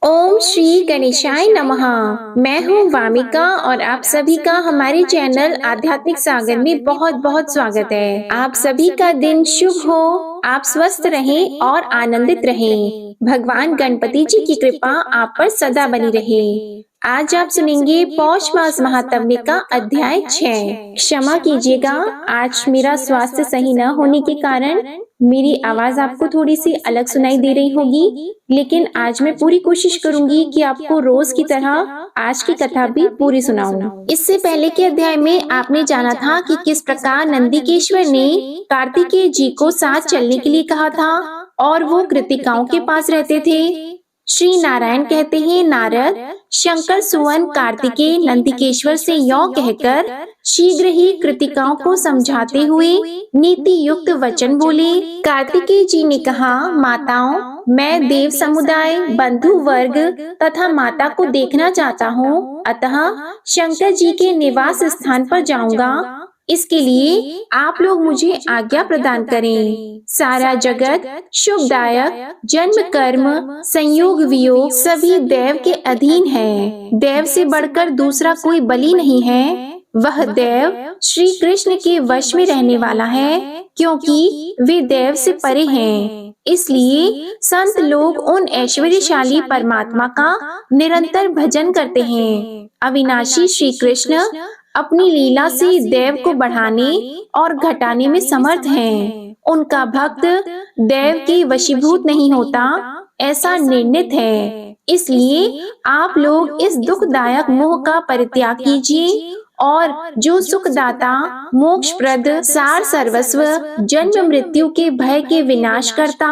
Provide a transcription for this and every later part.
ओम श्री गणेशाय नमः। मैं हूँ वामिका और आप सभी का हमारे चैनल आध्यात्मिक सागर में बहुत बहुत स्वागत है। आप सभी का दिन शुभ हो, आप स्वस्थ रहें और आनंदित रहें। भगवान गणपति जी की कृपा आप पर सदा बनी रहे। आज आप सुनेंगे पौष मास महात्म्य का अध्याय 6। क्षमा कीजिएगा, आज मेरा स्वास्थ्य सही न होने के कारण मेरी आवाज आपको थोड़ी सी अलग सुनाई दे रही होगी, लेकिन आज मैं पूरी कोशिश करूंगी कि आपको रोज की तरह आज की कथा भी पूरी सुनाऊं। इससे पहले के अध्याय में आपने जाना था कि किस प्रकार नंदिकेश्वर ने कार्तिकेय जी को साथ चलने के लिए कहा था और वो कृतिकाओं के पास रहते थे। श्री नारायण कहते हैं, नारद शंकर सुवन कार्तिकेय नंदिकेश्वर से यों कहकर शीघ्र ही कृतिकाओं को समझाते हुए नीति युक्त वचन बोले। कार्तिकेय जी ने कहा, माताओं, मैं देव समुदाय, बंधु वर्ग तथा माता को देखना चाहता हूँ, अतः शंकर जी के निवास स्थान पर जाऊंगा। इसके लिए आप लोग मुझे आज्ञा प्रदान करें। सारा जगत शुभदायक, जन्म कर्म संयोग वियोग सभी देव के अधीन है। देव से बढ़कर दूसरा कोई बलि नहीं है। वह देव श्री कृष्ण के वश में रहने वाला है, क्योंकि वे देव से परे हैं। इसलिए संत लोग उन ऐश्वर्यशाली परमात्मा का निरंतर भजन करते हैं। अविनाशी श्री कृष्ण अपनी लीला से देव को बढ़ाने और घटाने में समर्थ हैं। उनका भक्त देव के वशीभूत नहीं होता, ऐसा निर्णित है। इसलिए आप लोग इस दुखदायक मोह का परित्याग कीजिए और जो सुखदाता, मोक्षप्रद, सार सर्वस्व, जन्म मृत्यु के भय के विनाश करता,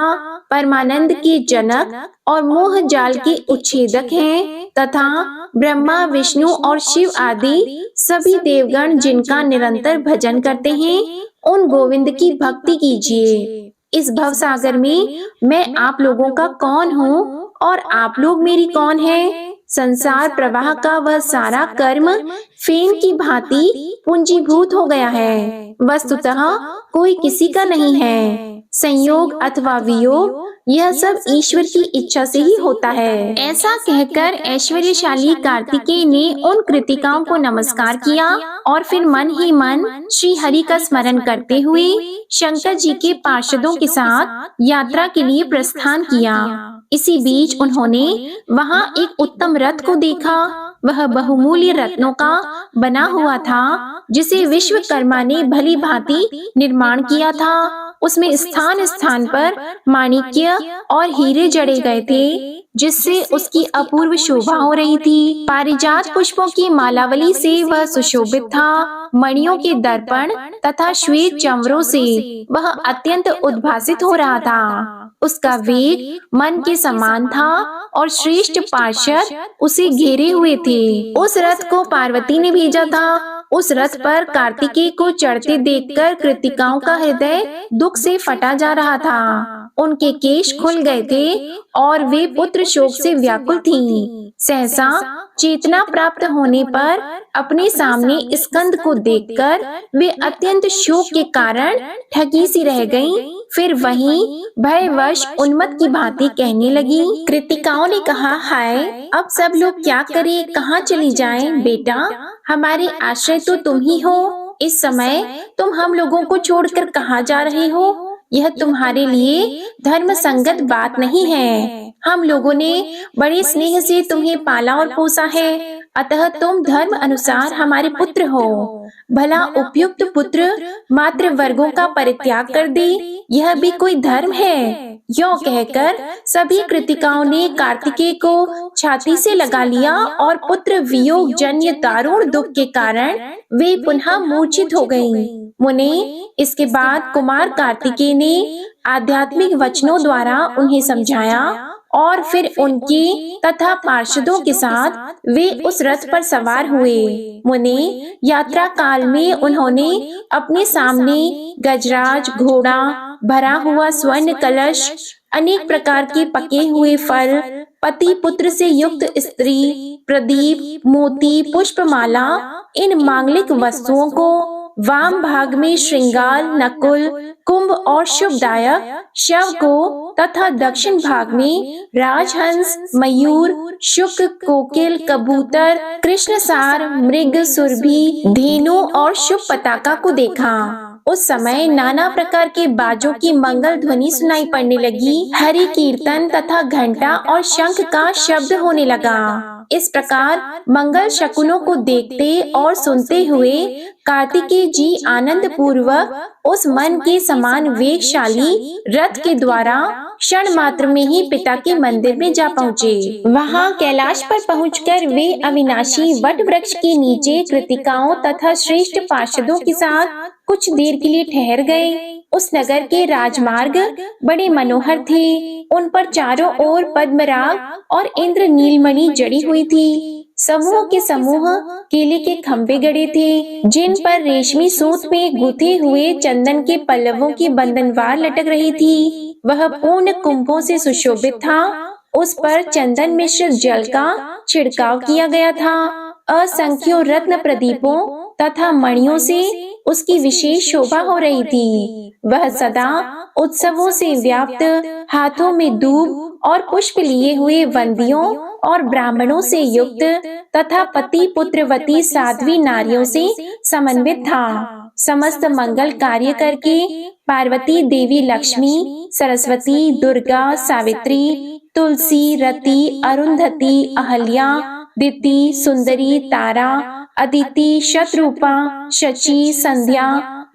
परमानंद के जनक और मोह जाल के उच्छेदक हैं, तथा ब्रह्मा, विष्णु और शिव आदि सभी देवगण जिनका निरंतर भजन करते हैं, उन गोविंद की भक्ति कीजिए। इस भवसागर में मैं आप लोगों का कौन हूँ और आप लोग मेरी कौन है? संसार प्रवाह का वह सारा कर्म फेन की भांति पूंजीभूत हो गया है। वस्तुतः कोई किसी का नहीं है। संयोग अथवा वियोग यह सब ईश्वर की इच्छा से ही होता है। ऐसा कहकर ऐश्वर्यशाली कार्तिकेय ने उन कृतिकाओं को नमस्कार किया और फिर मन ही मन श्री हरि का स्मरण करते हुए शंकर जी के पार्षदों के साथ यात्रा के लिए प्रस्थान किया। इसी बीच उन्होंने वहां एक उत्तम रथ को देखा। वह बहुमूल्य रत्नों का बना हुआ था, जिसे विश्वकर्मा ने भली भांति निर्माण किया था। उसमें स्थान स्थान पर माणिक्य और हीरे जड़े गए थे, जिससे उसकी अपूर्व शोभा हो रही थी। पारिजात पुष्पों की मालावली से वह सुशोभित था। मणियों के दर्पण तथा श्वेत चंवरों से वह अत्यंत उद्भासित हो रहा था। उसका वेग मन के समान था और श्रेष्ठ पार्षद उसे घेरे हुए थे। उस रथ को पार्वती ने भेजा था। उस रथ पर कार्तिकेय को चढ़ते देखकर कृतिकाओं का हृदय दुख से फटा जा रहा था। उनके केश खुल गए थे और वे पुत्र शोक से व्याकुल थीं। सहसा चेतना प्राप्त होने पर अपने सामने स्कंद को देखकर वे अत्यंत शोक के कारण ठगी सी रह गईं। फिर वहीं भयवश उन्मत्त की भांति कहने लगी। कृतिकाओं ने कहा, हाय, अब सब लोग क्या करें, कहाँ चली जाएं? बेटा, हमारे आश्रय तो तुम ही हो। इस समय तुम हम लोगों को छोड़कर कहाँ जा रहे हो? यह तुम्हारे लिए धर्म संगत बात नहीं है। हम लोगों ने बड़े स्नेह से तुम्हें पाला और पोसा है, अतः तुम धर्म अनुसार हमारे पुत्र हो। भला उपयुक्त पुत्र मात्र वर्गों का परित्याग कर दे, यह भी कोई धर्म है? यों कहकर सभी कृतिकाओं ने कार्तिकेय को छाती से लगा लिया और पुत्र वियोग जन्य दारुण दुख के कारण वे पुनः मूर्छित हो गईं। मुने, इसके बाद कुमार कार्तिकेय ने आध्यात्मिक वचनों द्वारा उन्हें समझाया और फिर उनके तथा पार्षदों के साथ वे उस रथ पर सवार हुए। मुने, यात्रा काल में उन्होंने अपने सामने गजराज, घोड़ा, भरा हुआ स्वर्ण कलश, अनेक प्रकार के पके हुए फल, पति पुत्र से युक्त स्त्री, प्रदीप, मोती, पुष्पमाला, इन मांगलिक वस्तुओं को वाम भाग में श्रृंगार, नकुल, कुंभ और शुभदायक शव को तथा दक्षिण भाग में राजहंस, मयूर, शुक, कोकिल, कबूतर, कृष्णसार, मृग, सुरभि, धेनु और शुभ पताका को देखा। उस समय नाना प्रकार के बाजों की मंगल ध्वनि सुनाई पड़ने लगी। हरि कीर्तन तथा घंटा और शंख का शब्द होने लगा। इस प्रकार मंगल शकुनों को देखते और सुनते हुए कार्तिकेय जी आनंद पूर्वक उस मन के समान वेगशाली रथ के द्वारा क्षण मात्र में ही पिता के मंदिर में जा पहुँचे। वहाँ कैलाश पर पहुंचकर वे अविनाशी वट वृक्ष के नीचे कृतिकाओं तथा श्रेष्ठ पार्षदों के साथ कुछ देर के लिए ठहर गए। उस नगर के राजमार्ग बड़े मनोहर थे। उन पर चारों ओर पद्मराग और इंद्र नीलमणि जड़ी हुई थी। समूह के समूह केले के खंभे गड़े थे, जिन पर रेशमी सूत में गुथे हुए चंदन के पल्लवों की बंधनवार लटक रही थी। वह पूर्ण कुंभों से सुशोभित था। उस पर चंदन मिश्रित जल का छिड़काव किया गया था। असंख्यों रत्न प्रदीपों तथा मणियों से उसकी विशेष शोभा हो रही थी। वह सदा उत्सवों से व्याप्त, हाथों में दूब और पुष्प लिए हुए वंदियों और ब्राह्मणों से युक्त तथा पति पुत्रवती साध्वी नारियों से समन्वित था। समस्त मंगल कार्य करके पार्वती देवी लक्ष्मी, सरस्वती, दुर्गा, सावित्री, तुलसी, रति, अरुंधति, अहल्या, दिति, सुंदरी, तारा, अदिति, शतरूपा, शची, संध्या,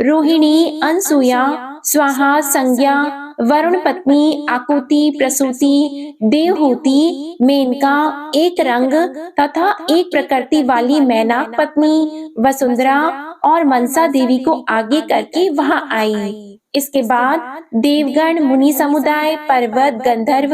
रोहिणी, अनसुया, स्वाहा, संज्ञा, वरुण पत्नी, आकुति, प्रसूति, देवहूति, मेनका, एक रंग तथा एक प्रकृति वाली मैनाक पत्नी, वसुंधरा और मनसा देवी को आगे करके वहां आई। इसके बाद देवगण, मुनि समुदाय, पर्वत, गंधर्व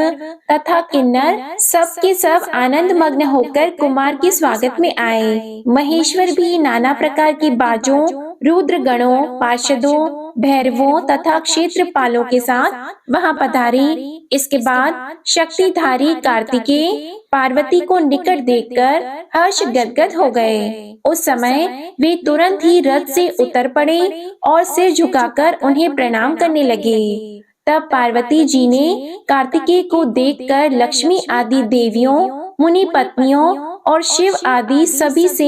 तथा किन्नर सब के सब आनंद मग्न होकर कुमार के स्वागत में आए। महेश्वर भी नाना प्रकार की बाजों, रुद्र गणों, पार्षदों, भैरवों तथा क्षेत्रपालों के साथ वहां पधारे। इसके बाद शक्तिधारी कार्तिकेय पार्वती को निकट देखकर हर्ष गदगद हो गए। उस समय वे तुरंत ही रथ से उतर पड़े और सिर झुकाकर उन्हें प्रणाम करने लगे। तब पार्वती जी ने कार्तिकेय को देखकर लक्ष्मी आदि देवियों, मुनि पत्नियों और शिव आदि सभी से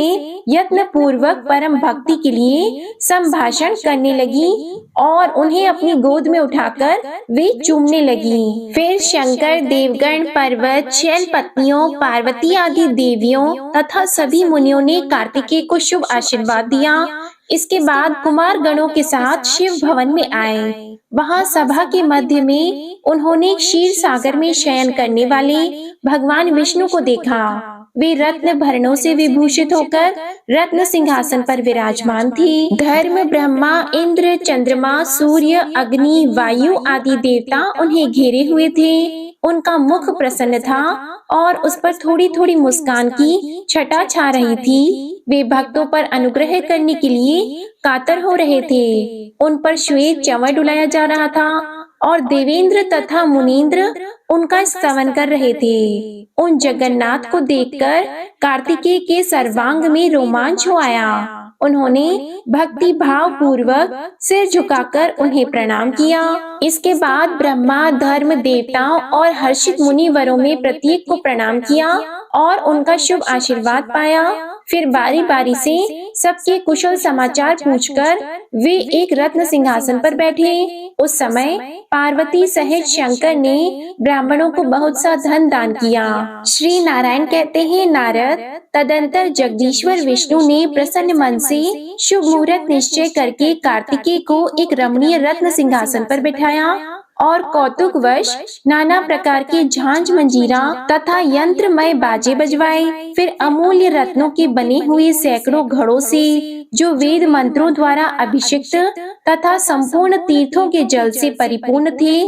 यत्न पूर्वक परम भक्ति के लिए संभाषण करने लगी और उन्हें अपनी गोद में उठाकर वे चूमने लगी। फिर शंकर, देवगण, पर्वत, शैल पत्नियों, पार्वती आदि देवियों तथा सभी मुनियों ने कार्तिकेय को शुभ आशीर्वाद दिया। इसके बाद कुमार गणों के साथ शिव भवन में आए। वहां सभा के मध्य में उन्होंने क्षीर सागर में शयन करने वाले भगवान विष्णु को देखा। वे रत्न भरणों से विभूषित होकर रत्न सिंहासन पर विराजमान थे। धर्म, ब्रह्मा, इंद्र, चंद्रमा, सूर्य, अग्नि, वायु आदि देवता उन्हें घेरे हुए थे। उनका मुख प्रसन्न था और उस पर थोड़ी थोड़ी मुस्कान की छटा छा रही थी। वे भक्तों पर अनुग्रह करने के लिए कातर हो रहे थे। उन पर श्वेत चंवर डुलाया जा रहा था और देवेंद्र तथा मुनीन्द्र उनका स्तवन कर रहे थे। उन जगन्नाथ को देखकर कार्तिकेय के सर्वांग में रोमांच हो आया। उन्होंने भक्ति भाव पूर्वक सिर झुकाकर उन्हें प्रणाम किया। इसके बाद ब्रह्मा, धर्म, देवताओं और हर्षित मुनिवरों में प्रत्येक को प्रणाम किया और उनका शुभ आशीर्वाद पाया। फिर बारी बारी से सबके कुशल समाचार पूछकर वे एक रत्न सिंहासन पर बैठे। उस समय पार्वती सहित शंकर ने ब्राह्मणों को बहुत सा धन दान किया। श्री नारायण कहते हैं, नारद, तदंतर जगदीश्वर विष्णु ने प्रसन्न मन से शुभ मुहूर्त निश्चय करके कार्तिकेय को एक रमणीय रत्न सिंहासन पर बिठाया और कौतुकवश नाना प्रकार के झांझ, मंजीरा तथा यंत्रमय बाजे बजवाए। फिर अमूल्य रत्नों के बने हुए सैकड़ों घड़ों से, जो वेद मंत्रों द्वारा अभिषिक्त तथा संपूर्ण तीर्थों के जल से परिपूर्ण थे,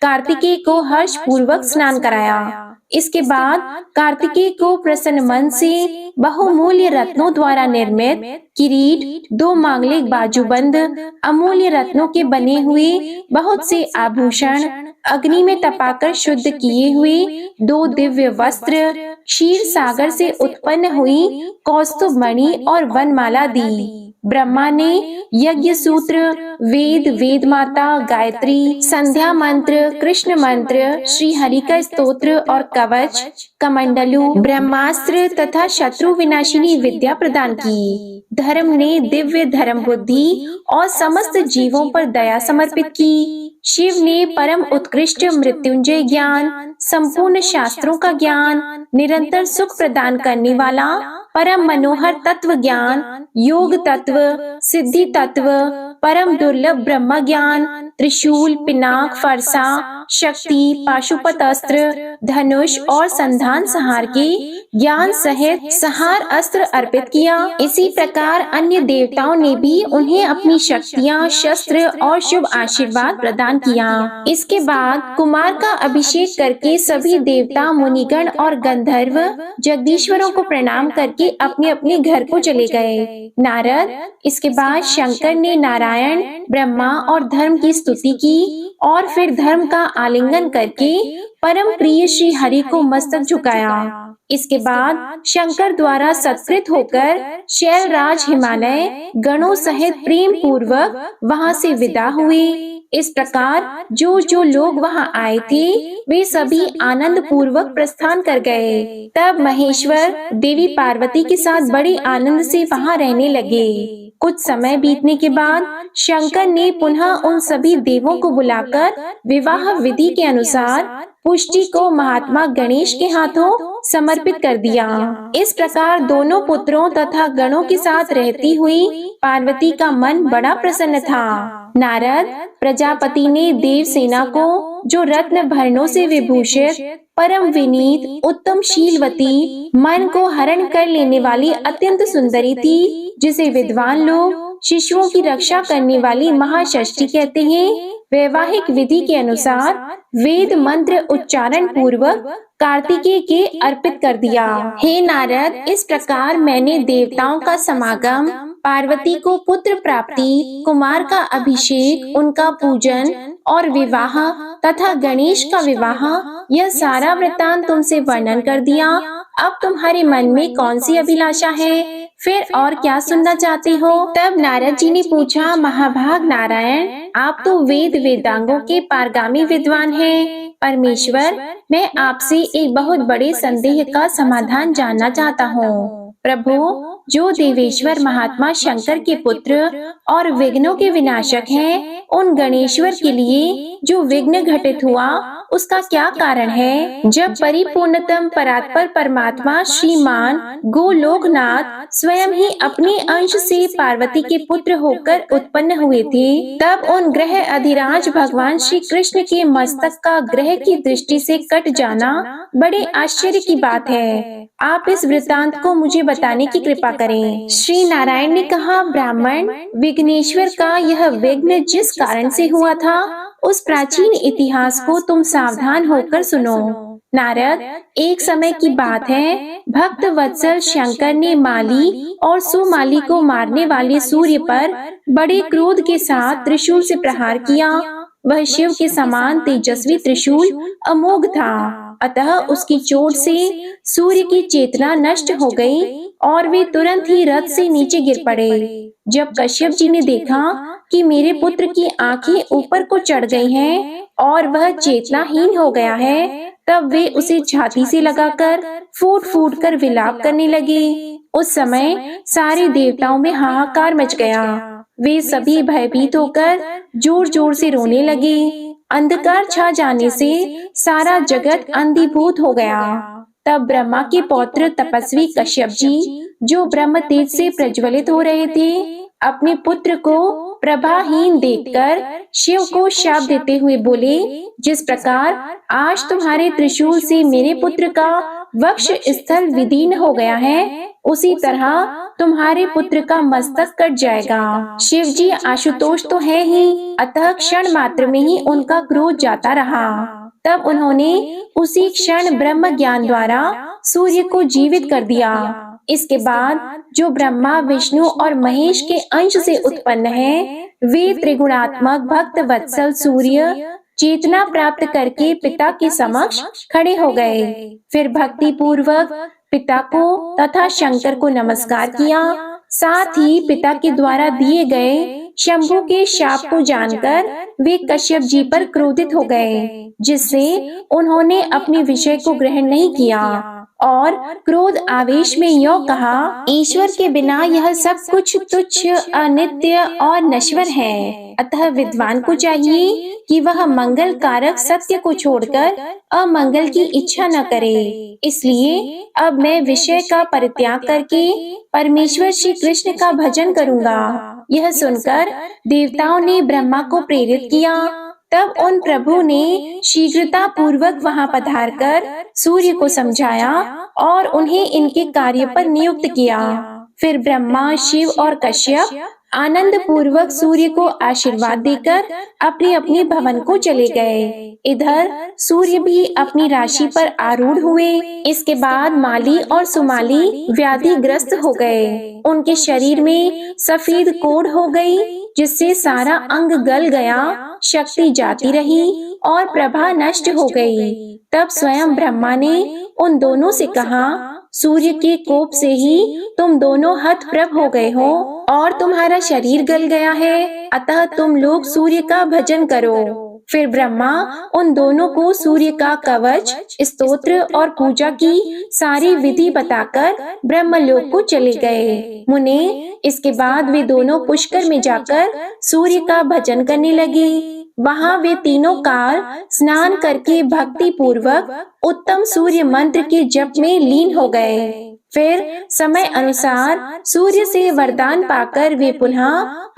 कार्तिकेय को हर्ष पूर्वक स्नान कराया। इसके बाद कार्तिकेय को प्रसन्न मन से बहुमूल्य रत्नों द्वारा निर्मित किरीट, 2 मांगलिक बाजूबंद, अमूल्य रत्नों के बने हुए बहुत से आभूषण, अग्नि में तपाकर शुद्ध किए हुए 2 दिव्य वस्त्र, क्षीर सागर से उत्पन्न हुई कौस्तुभ मणि और वनमाला दी। ब्रह्मा ने यज्ञ सूत्र, वेद, वेद माता, गायत्री, संध्या मंत्र, कृष्ण मंत्र, श्री हरि का स्तोत्र और कवच, कमंडलू, ब्रह्मास्त्र तथा शत्रु विनाशिनी विद्या प्रदान की। धर्म ने दिव्य धर्म बुद्धि और समस्त जीवों पर दया समर्पित की। शिव ने परम उत्कृष्ट मृत्युंजय ज्ञान, संपूर्ण शास्त्रों का ज्ञान, निरंतर सुख प्रदान करने वाला परम मनोहर तत्व ज्ञान, योग तत्व, सिद्धि तत्व, परम दुर्लभ ब्रह्म ज्ञान, त्रिशूल, पिनाक, फरसा, शक्ति, पाशुपत अस्त्र, धनुष और संधान संहार के ज्ञान सहित संहार अस्त्र अर्पित किया। इसी प्रकार अन्य देवताओं ने भी उन्हें अपनी शक्तियां, शस्त्र और शुभ आशीर्वाद प्रदान किया। इसके बाद कुमार का अभिषेक करके सभी देवता, मुनिगण और गंधर्व जगदीश्वरों को प्रणाम करके अपने अपने घर को चले गए। नारद इसके बाद शंकर ने नारायण, ब्रह्मा और धर्म की स्तुति की और फिर धर्म का आलिंगन करके परम प्रिय श्री हरि को मस्तक झुकाया। इसके बाद शंकर द्वारा सत्कृत होकर शैलराज हिमालय गणों सहित प्रेम पूर्वक वहाँ से विदा हुए। इस प्रकार जो जो लोग वहाँ आए थे वे सभी आनंद पूर्वक प्रस्थान कर गए। तब महेश्वर देवी पार्वती के साथ बड़े आनंद से वहाँ रहने लगे। कुछ समय बीतने के बाद शंकर ने पुनः उन सभी देवों को बुलाकर विवाह विधि के अनुसार पुष्टि को महात्मा गणेश के हाथों समर्पित कर दिया। इस प्रकार दोनों पुत्रों तथा गणों के साथ रहती हुई पार्वती का मन बड़ा प्रसन्न था। नारद प्रजापति ने देव सेना को, जो रत्न भरणों से विभूषित, परम विनीत, उत्तम शीलवती, मन को हरण कर लेने वाली अत्यंत सुंदरी थी, जिसे विद्वान लोग शिशुओं की रक्षा करने वाली महाषष्ठी कहते हैं, वैवाहिक विधि के अनुसार वेद मंत्र उच्चारण पूर्वक कार्तिकेय के अर्पित कर दिया। हे नारद, इस प्रकार मैंने देवताओं का समागम, पार्वती को पुत्र प्राप्ति, कुमार का अभिषेक, उनका पूजन और विवाह तथा गणेश का विवाह, यह सारा वृत्तांत तुमसे वर्णन कर दिया। अब तुम्हारे मन में कौन सी अभिलाषा है? फिर और क्या सुनना चाहते हो? तब नारद जी ने पूछा, महाभाग नारायण, आप तो वेद वेदांगों के पारगामी विद्वान हैं। परमेश्वर, मैं आपसे एक बहुत बड़े संदेह का समाधान जानना चाहता हूँ। प्रभु, जो देवेश्वर महात्मा शंकर के पुत्र और विघ्नों के विनाशक हैं, उन गणेश्वर के लिए जो विघ्न घटित हुआ उसका क्या कारण है? जब परिपूर्णतम परात्पर परमात्मा श्रीमान गोलोकनाथ स्वयं ही अपने अंश से पार्वती के पुत्र होकर उत्पन्न हुए थे, तब उन ग्रह अधिराज भगवान श्री कृष्ण के मस्तक का ग्रह की दृष्टि से कट जाना बड़े आश्चर्य की बात है। आप इस वृत्तांत को मुझे बताने की कृपा करें। श्री नारायण ने कहा, ब्राह्मण, विघ्नेश्वर का यह विघ्न जिस कारण से हुआ था उस प्राचीन इतिहास को तुम सावधान होकर सुनो। नारद, एक समय की बात है, भक्त वत्सल शंकर ने माली और सुमाली को मारने वाले सूर्य पर बड़े क्रोध के साथ त्रिशूल से प्रहार किया। वह शिव के समान तेजस्वी त्रिशूल अमोघ था, अतः उसकी चोट से सूर्य की चेतना नष्ट हो गई और वे तुरंत ही रथ से नीचे गिर पड़े। जब कश्यप जी ने देखा कि मेरे पुत्र की आंखें ऊपर को चढ़ गई हैं और वह चेतनाहीन हो गया है, तब वे उसे छाती से लगाकर फूट फूट कर विलाप करने लगे। उस समय सारे देवताओं में हाहाकार मच गया। वे सभी भयभीत होकर जोर जोर से रोने लगे। अंधकार छा जाने से सारा जगत अंधीभूत हो गया। तब ब्रह्मा के पौत्र तपस्वी कश्यप जी, जो ब्रह्म तेज से प्रज्वलित हो रहे थे, अपने पुत्र को प्रभाहीन देखकर शिव को शाप देते हुए बोले, जिस प्रकार आज तुम्हारे त्रिशूल से मेरे पुत्र का वक्ष स्थल विदीर्ण हो गया है, उसी तरह तुम्हारे पुत्र का मस्तक कट जाएगा। शिव जी आशुतोष तो है ही, अतः क्षण मात्र में ही उनका क्रोध जाता रहा। तब उन्होंने उसी क्षण ब्रह्म ज्ञान द्वारा सूर्य को जीवित कर दिया। इसके बाद जो ब्रह्मा, विष्णु और महेश के अंश से उत्पन्न है, वे त्रिगुणात्मक भक्त वत्सल सूर्य चेतना प्राप्त करके पिता के समक्ष खड़े हो गए। फिर भक्ति पूर्वक पिता को तथा शंकर को नमस्कार किया। साथ ही पिता के द्वारा दिए गए शंभु के शाप को जानकर वे कश्यप जी पर क्रोधित हो गए, जिससे उन्होंने अपने विषय को ग्रहण नहीं किया और क्रोध आवेश में यो कहा, ईश्वर के बिना यह सब कुछ तुच्छ, अनित्य और नश्वर है। अतः विद्वान को चाहिए कि वह मंगल कारक सत्य को छोड़कर अमंगल की इच्छा न करे। इसलिए अब मैं विषय का परित्याग करके परमेश्वर श्री कृष्ण का भजन करूंगा। यह सुनकर देवताओं ने ब्रह्मा को प्रेरित किया। तब उन प्रभु ने शीघ्रता पूर्वक वहां पधारकर सूर्य को समझाया और उन्हें इनके कार्य पर नियुक्त किया। फिर ब्रह्मा, शिव और कश्यप आनंद पूर्वक सूर्य को आशीर्वाद देकर अपने अपने भवन को चले गए। इधर सूर्य भी अपनी राशि पर आरूढ़ हुए। इसके बाद माली और सुमाली व्याधिग्रस्त हो गए। उनके शरीर में सफेद कोढ़ हो गई, जिससे सारा अंग गल गया, शक्ति जाती रही और प्रभा नष्ट हो गई। तब स्वयं ब्रह्मा ने उन दोनों से कहा, सूर्य के कोप से ही तुम दोनों हतप्रभ हो गए हो और तुम्हारा शरीर गल गया है, अतः तुम लोग सूर्य का भजन करो। फिर ब्रह्मा उन दोनों को सूर्य का कवच, स्तोत्र और पूजा की सारी विधि बताकर ब्रह्मलोक को चले गए। मुने, इसके बाद वे दोनों पुष्कर में जाकर सूर्य का भजन करने लगे। वहां वे तीनों काल स्नान करके भक्ति पूर्वक उत्तम सूर्य मंत्र के जप में लीन हो गए। फिर समय अनुसार सूर्य से वरदान पाकर वे पुनः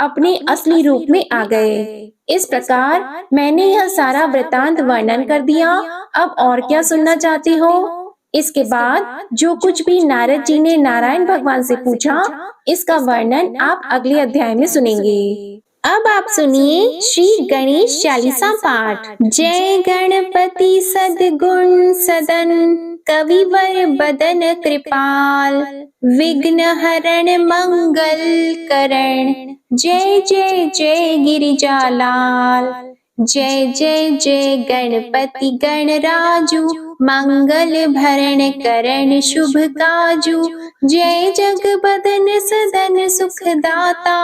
अपने असली रूप में आ गए। इस प्रकार मैंने यह सारा वृतांत वर्णन कर दिया। अब और क्या सुनना चाहते हो? इसके बाद जो कुछ भी नारद जी ने नारायण भगवान से पूछा, इसका वर्णन आप अगले अध्याय में सुनेंगे। अब आप सुनिए श्री गणेश चालीसा पाठ। जय गणपति सद्गुण सदन, कविवर बदन कृपाल, विघ्न हरण मंगल करण, जय जय जय गिरिजालाल। जय जय जय गणपति गणराजू, मंगल भरण करण शुभ काजू। जय जगबदन सदन सुखदाता,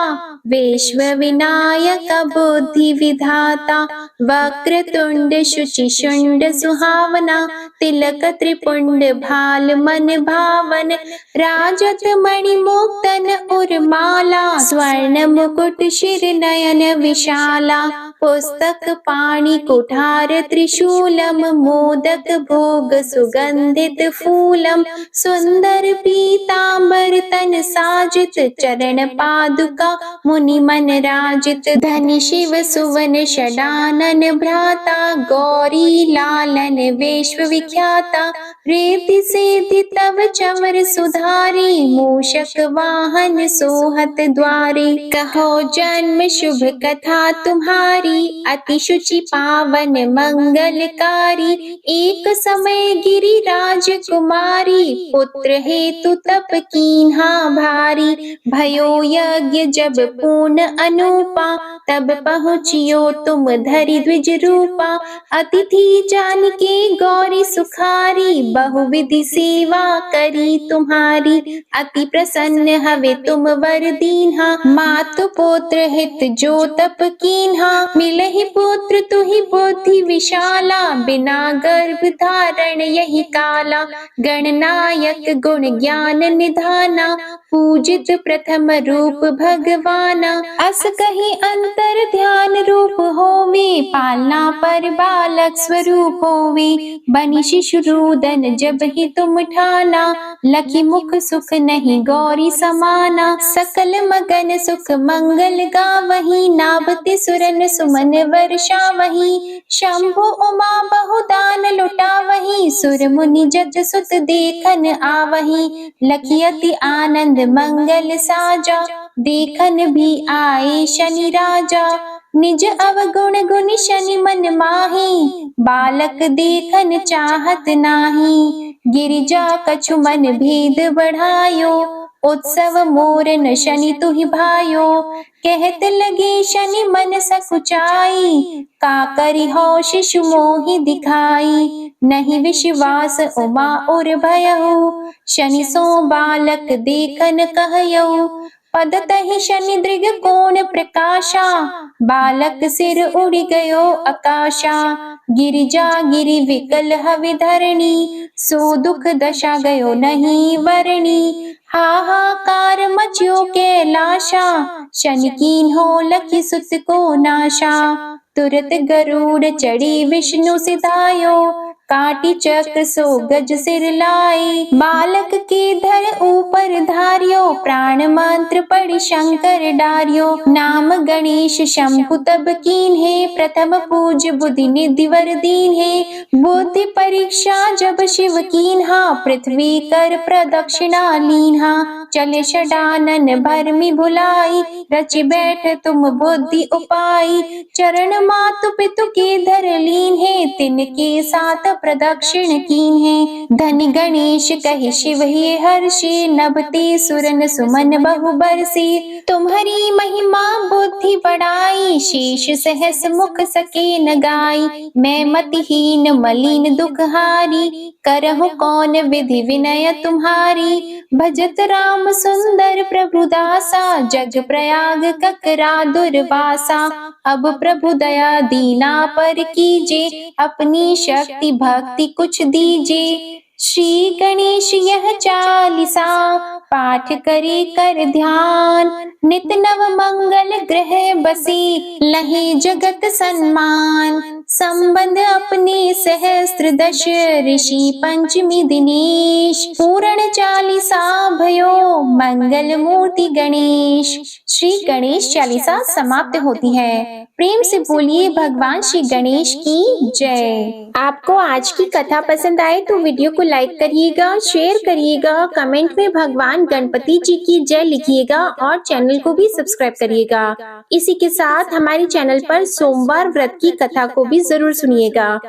विश्व विनायक बुद्धि विधाता। वक्रतुंड शुचि शुंड सुहावना, तिलक त्रिपुंड भाल मन भावन। राजत मणि मुक्तन उर्माला, स्वर्ण मुकुट शिर नयन विशाला। पुस्तक पाणि कुठार त्रिशूलम, मोदक भोग सुगंधित फूलम। सुंदर पीतांबर तन साजित, चरण पादुका मुनि मन राजित। धनि शिव सुवन षडानन भ्राता, गौरी लालन विश्व विख्याता। प्रीति सेधि तव चवर सुधारी, मूषक वाहन सोहत द्वारी। कहो जन्म शुभ कथा तुम्हारी, अति शुचि पावन मंगलकारी। एक समय गिरिराज कुमारी, पुत्र हेतु तप कीन्हा भारी। भयो यज्ञ जब पूर्ण अनूपा, तब पहुँचियो तुम धरि द्विज रूपा। अतिथि जान के गौरी सुखारी, बहुविधि सेवा करी तुम्हारी। अति प्रसन्न हवे तुम वर दीन्हा, मातु पुत्र हित जो तप कीन्हा। मिलहि पुत्र तुहि बुद्धि विशाला, बिना गर्भ धारण यही काला। गणनायक गुण ज्ञान निधाना, पूजित प्रथम रूप भगवाना। अस कहीं अंतर ध्यान रूप होवे, पालना पर बालक स्वरूप होवे। बनि शिशु रोदन जब ही तुम ठाना, लखी मुख सुख नहीं गौरी समाना। सकल मगन सुख मंगल गावही, नाभते सुरन सुमन वर्षावही। शंभु उमा बहुदान लुटावही, सुर मुनि जग सुत देखन आवही। लखी अति आनंद मंगल साजा, देखन भी आए शनि राजा। निज अवगुण गुण शनि मन माही, बालक देखन चाहत नाही। गिरिजा कछु मन भेद बढ़ायो, उत्सव मोरन शनि तुहि भायो। कहत लगे शनि मन सकुचाई, का करि हो शिशु मोहि दिखाई। नहीं विश्वास उमा और भयहु, शनि सो बालक देखन कहयौ। पदतहि शनि दृग कोण प्रकाशा, बालक सिर उड़ गयो आकाशा। गिरिजा गिरि विकल हवि धरणी, सो दुख दशा गयो नहीं वरणी। हाहाकार मच्यो कैलाशा, शनि कीन्हो लखि सुत को नाशा। तुरत गरुड़ चढ़ी विष्णु सिधायो, काटी चक्र सो गज सिर लाई। बालक के धर ऊपर धार्यो, प्राण मंत्र पढ़ि शंकर डार्यो। नाम गणेश शंभु तब कीन्हे, प्रथम पूज बुद्धि निधि वर दीन्हे। बुद्धि परीक्षा जब शिव कीन्हा, पृथ्वी कर प्रदक्षिणा लीन्हा। चले षडानन भरमि भुलाई, रचि बैठ तुम बुद्धि उपाई। चरण मातु पितु के धर लीन्हे, तिनके साथ प्रदक्षिण कीन्हे। धनि गणेश कहि शिव ही हर्षि, नभते सुरन सुमन बहु बरसि। तुम्हारी महिमा बुद्धि बढ़ाई, शेष सहस मुख सके न गाई। मैं मतिहीन मलिन दुखहारी, करहु कौन विधि विनय तुम्हारी। भजत राम सुंदर प्रभु दासा, जग प्रयाग ककरा दुर्वासा। अब प्रभु दया दीना पर कीजे, अपनी शक्ति भक्ति कुछ दीजे। श्री गणेश यह चालीसा, पाठ करे कर ध्यान। नित नव मंगल ग्रह बसी, लहे जगत सन्मान। संबंध अपने सहस्त्र दश, ऋषि पंचमी दिनेश। पूर्ण चालीसा भयो, मंगल मूर्ति गणेश। श्री गणेश चालीसा समाप्त होती है। प्रेम से बोलिए भगवान श्री गणेश की जय। आपको आज की कथा पसंद आए तो वीडियो को लाइक करिएगा, शेयर करिएगा, कमेंट में भगवान गणपति जी की जय लिखिएगा और चैनल को भी सब्सक्राइब करिएगा। इसी के साथ हमारे चैनल पर सोमवार व्रत की कथा को भी जरूर सुनिएगा।